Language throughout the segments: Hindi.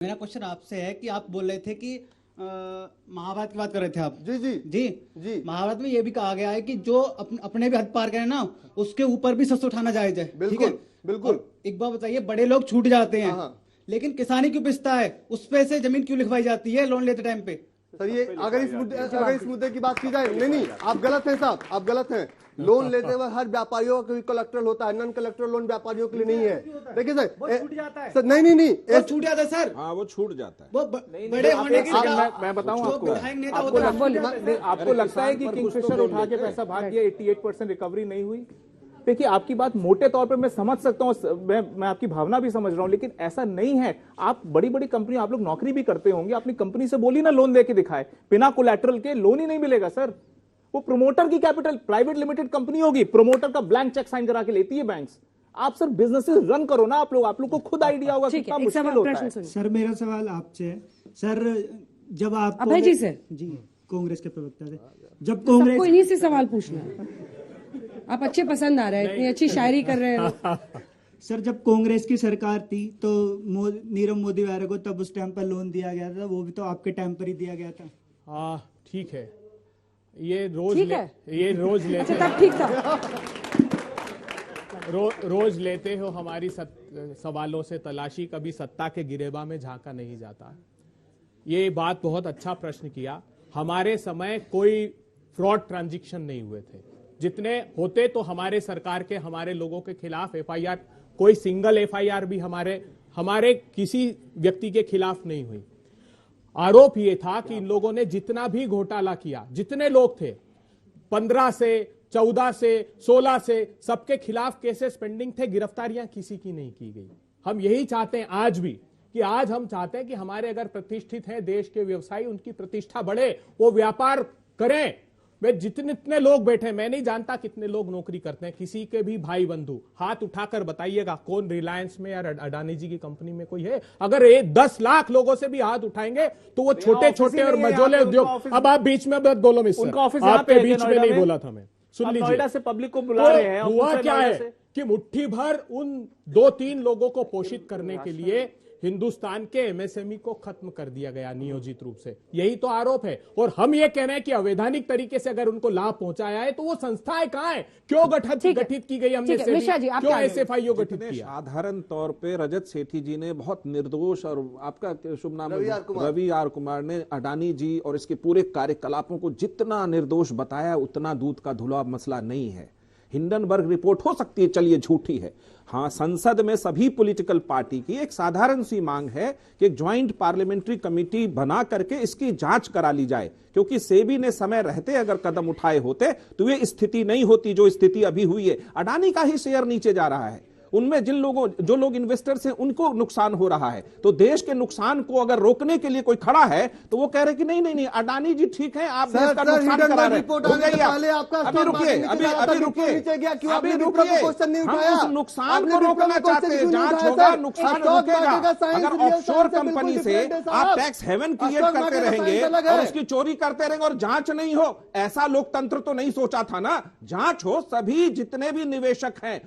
मेरा क्वेश्चन आपसे है कि आप बोल रहे थे कि महाभारत की बात कर रहे थे आप। जी जी जी जी। महाभारत में ये भी कहा गया है कि जो अपने भी हद पार करें ना, उसके ऊपर भी शस्त्र उठाना जायज है। ठीक है, बिल्कुल बिल्कुल। और एक बात बताइए, बड़े लोग छूट जाते हैं, हाँ। लेकिन किसानी क्यों पिसता है? उस पे से जमीन क्यों लिखवाई जाती है लोन लेते टाइम पे? सर ये अगर इस मुद्दे की बात की जाए, नहीं आप गलत हैं साहब, आप गलत हैं। लोन लेते हुए हर व्यापारियों का कलेक्टर होता है, नॉन कलेक्टर लोन व्यापारियों के लिए नहीं है। देखिए सर, छूट जाता है सर नहीं वो छूट जाता है सर। हाँ वो छूट जाता है। वो बड़े होने के मैं बताऊं आपको, आपको लगता है कि किंगफिशर उठा के पैसा भाग गया, 88% रिकवरी नहीं हुई? देखिए आपकी बात मोटे तौर पे मैं समझ सकता हूं, मैं आपकी भावना भी समझ रहा हूं, लेकिन ऐसा नहीं है। आप बड़ी बड़ी कंपनी, आप लोग नौकरी भी करते होंगे, अपनी कंपनी से बोली ना लोन लेके दिखाए, बिना कोलैटरल के लोन ही नहीं मिलेगा सर। वो प्रोमोटर की कैपिटल, प्राइवेट लिमिटेड कंपनी होगी, प्रोमोटर का ब्लैंक चेक साइन करा के लेती है बैंक्स। आप सर बिजनेसेस रन करो ना, आप लोग को खुद आइडिया होगा कितना मुश्किल होता है। सर मेरा सवाल आपसे है सर, जब आप अभय जी से, जी कांग्रेस के प्रवक्ता थे, जब कांग्रेस सबको इन्हीं से सवाल पूछना है। आप अच्छे पसंद आ रहे हैं, इतनी अच्छी शायरी कर रहे हैं। सर जब कांग्रेस की सरकार थी तो नीरव मोदी वाले को तब उस टाइम पर लोन दिया गया था, वो भी तो आपके टाइम पर ही दिया गया था। हाँ ठीक है, ये रोज लेते अच्छा तब ठीक था। रोज लेते हो हमारी सवालों से तलाशी, कभी सत्ता के गिरेबा में झांका नहीं जाता। ये बात बहुत अच्छा प्रश्न किया। हमारे समय कोई फ्रॉड ट्रांजैक्शन नहीं हुए थे, जितने होते तो हमारे सरकार के, हमारे लोगों के खिलाफ एफआईआर, कोई सिंगल एफआईआर भी हमारे किसी व्यक्ति के खिलाफ नहीं हुई। आरोप यह था कि इन लोगों ने जितना भी घोटाला किया, जितने लोग थे, 15 से 14 से 16 से, सबके खिलाफ केसेस पेंडिंग थे, गिरफ्तारियां किसी की नहीं की गई। हम यही चाहते हैं आज भी, कि आज हम चाहते हैं कि हमारे अगर प्रतिष्ठित हैं देश के व्यवसायी, उनकी प्रतिष्ठा बढ़े, वो व्यापार करें। वे जितने लोग बैठे, मैं नहीं जानता कितने लोग नौकरी करते हैं, किसी के भी भाई बंधु हाथ उठाकर बताइएगा कौन रिलायंस में या अडानी जी की कंपनी में कोई है? अगर 10 लाख लोगों से भी हाथ उठाएंगे तो वो छोटे छोटे और मझोले उद्योग। अब आप बीच में मत बोलो मिस्टर, उनका ऑफिस आपके बीच में नहीं बोला था मैं। सुन लीजिए, नोएडा से पब्लिक को बुला रहे हैं। हुआ क्या है कि मुट्ठी भर उन 2-3 लोगों को पोषित करने के लिए हिंदुस्तान के एमएसएमई को खत्म कर दिया गया नियोजित रूप से। यही तो आरोप है। और हम ये कह रहे हैं कि अवैधानिक तरीके से अगर उनको लाभ पहुंचाया है तो वो संस्थाएं कहां है? क्यों गठित की गई हमने? क्यों एसएफआईओ गठित किया? साधारण तौर पे रजत सेठी जी ने बहुत निर्दोष, और आपका शुभ नाम रवि आर कुमार ने अडानी जी और इसके पूरे कार्यकलापों को जितना निर्दोष बताया, उतना दूध का धुला मसला नहीं है। हिंडनबर्ग रिपोर्ट हो सकती है, चलिए झूठी है। हाँ, संसद में सभी पॉलिटिकल पार्टी की एक साधारण सी मांग है कि एक ज्वाइंट पार्लियामेंट्री कमेटी बना करके इसकी जांच करा ली जाए, क्योंकि सेबी ने समय रहते अगर कदम उठाए होते तो ये स्थिति नहीं होती जो स्थिति अभी हुई है। अडानी का ही शेयर नीचे जा रहा है, उनमें जो लोग इन्वेस्टर्स हैं उनको नुकसान हो रहा है। तो देश के नुकसान को अगर रोकने के लिए कोई खड़ा है तो वो कह रहे कि नहीं अडानी जी ठीक है, आप देश का नुकसान करा रहे हैं। हम नुकसान को रोकना चाहते हैं, जांच होगा, नुकसान रुकेगा। अगर ऑफशोर कंपनी से आप टैक्स हेवन क्रिएट करते रहेंगे और उसकी चोरी करते रहेंगे और जांच नहीं हो, ऐसा लोकतंत्र तो नहीं सोचा था ना। जांच हो, सभी जितने भी निवेशक हैं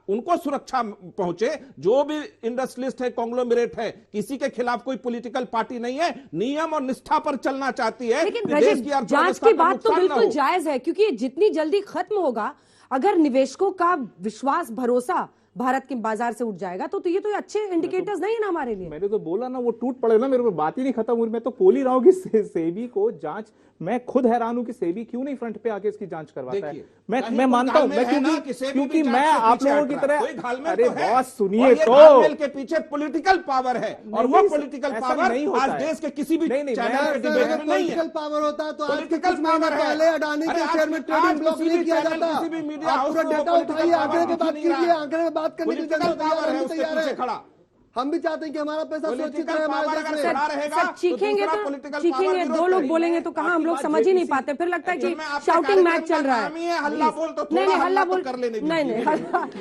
उनको सुरक्षा पहुंचे, जो भी इंडस्ट्रियलिस्ट है, कांग्लोमरेट है, किसी के खिलाफ कोई पॉलिटिकल पार्टी नहीं है, नियम और निष्ठा पर चलना चाहती है। लेकिन जांच की बात तो बिल्कुल जायज है, क्योंकि जितनी जल्दी खत्म होगा, अगर निवेशकों का विश्वास, भरोसा भारत के बाजार से उठ जाएगा तो ये तो अच्छे इंडिकेटर्स नहीं है ना हमारे लिए। मैंने तो बोला ना, वो टूट पड़े ना, मेरे को बात ही नहीं खत्म हुई। मैं तो बोल ही रहा हूँ कि सेबी को जांच, मैं खुद हैरान हूं कि सेबी क्यों नहीं फ्रंट पे आके इसकी जांच करवाता है। मैं मानता हूं, क्योंकि मैं आप लोगों की तरह, अरे बॉस सुनिए तो, के पीछे पॉलिटिकल पावर है और वो पॉलिटिकल पावर आज देश के किसी भी पॉलिटिकल पावर होता तो पॉलिटिकल पावर पहले अडानी के शेयर में ट्रेडिंग ब्लॉक नहीं किया जाता। किसी भी मीडिया हाउस को डेटा उठाइए, आंकड़े पे बात कीजिए, आंकड़े पे बात करने के लिए तैयार है। हम भी चाहते हैं कि हमारा पैसा सुरक्षित रहे हमारे देश में। चीखेंगे, 2 लोग बोलेंगे तो कहाँ हम लोग समझ ही नहीं पाते, फिर लगता है कि शाउटिंग मैच चल रहा है। हल्ला बोल तो नहीं हल्ला बोल नहीं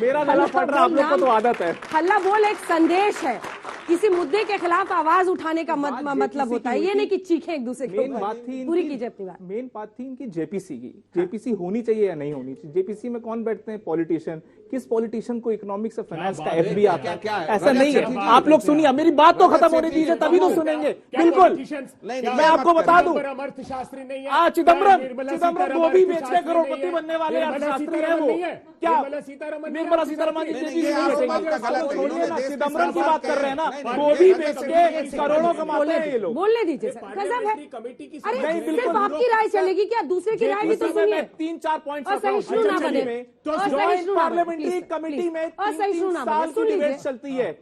मेरा गला फट रहा, आप लोग को तो आदत है। हल्ला बोल एक संदेश है, किसी मुद्दे के खिलाफ आवाज उठाने का मतलब होता है, ये नहीं कि चीखें एक दूसरे के ऊपर। पूरी कीजिए अपनी बात। मेन बात थी इनकी जेपीसी की। जेपीसी होनी चाहिए या नहीं होनी चाहिए? जेपीसी में कौन बैठते हैं? पॉलिटिशियन किस पॉलिटिशियन को इकोनॉमिक्स और फाइनेंस का बात है, एफबी आता है? क्या है? ऐसा नहीं रजत सेठी है। जी, आप लोग सुनिए, मेरी बात तो खत्म होने दीजिए, तभी तो सुनेंगे। बिल्कुल, मैं आपको बता दूं, अर्थशास्त्री नहीं है। चिदम्बरम वो भी बेच के करोड़पति बनने वाले अर्थशास्त्री है वो। क्या निर्मला सीतारमन जी चिदम्बरम की बात कर रहे हैं ना, वो भी बेच के करोड़ों कमाते हैं ये लोग। बोलने दीजिए सर, गजब है। कमेटी की अरे नहीं, बिल्कुल सिर्फ आपकी राय चलेगी क्या? दूसरे की राय भी तो सुनिए। 3-4 पॉइंट असहिष्णु ना बने। जॉइंट पार्लियामेंट्री कमेटी में असहिष्णु 3 ना साल बने। की सुन लीजिए। डिबेट चलती है।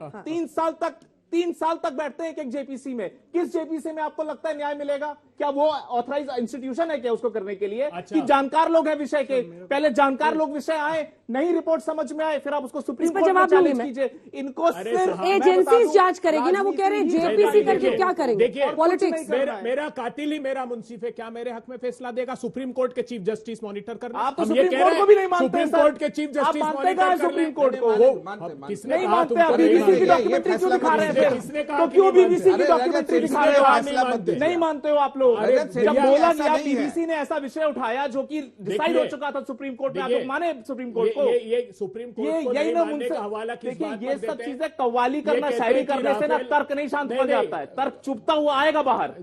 3 साल तक बैठते हैं एक जेपीसी में। किस जेपीसी में आपको लगता है न्याय मिलेगा? क्या वो ऑथराइज इंस्टीट्यूशन है क्या उसको करने के लिए? कि जानकार लोग हैं विषय के, पहले जानकार लोग विषय आए, नहीं रिपोर्ट समझ में आए, फिर आप उसको सुप्रीम कोर्ट में चैलेंज कीजिए। इनको सिर्फ एजेंसीज जांच करेगी ना, वो कह रहे हैं जेपीसी करके क्या करेंगे? देखिए, पॉलिटिक्स। मेरा कातिल ही मेरा मुंसिफ है, क्या मेरे हक में फैसला देगा? सुप्रीम कोर्ट के चीफ जस्टिस मॉनिटर करना। आप तो हम सुप्रीम ये कह कोर्ट रहे को भी नहीं मानते सुप्रीम सर। कोर्ट के चीफ आप जस्टिस मानते मॉनिटर कहाँ हैं कर सुप्रीम लें? कोर्ट को? किसने नहीं कहा मानते। तुमको आप नहीं बीबीसी की मानते? डॉक्यूमेंट्री क्यों दिखा रहे हैं? किसने कहा तो कि क्यों नहीं मानते? बीबीसी की अरे डॉक्यूमेंट्री रजत दिखा रहे हो? फैसला मत दीजिए। नहीं मानते हो आप लोग? अरे जब भैया, बोला ऐसा गया नहीं है। बीबीसी ने ऐसा विषय उठाया जो कि डिसाइड हो चुका था सुप्रीम कोर्ट में, आप लोग माने सुप्रीम कोर्ट को? ये सुप्रीम कोर्ट को यही नहीं ना मानने का हवाला किस देखिए, बात ये पर सब देते हैं? चीजें कव्वाली करना, कहते शायरी हैं कि करने से ना राफेल- तर्क नहीं शांत नहीं, हो नहीं। जाता है। तर्क चुपता हुआ आएगा बाहर।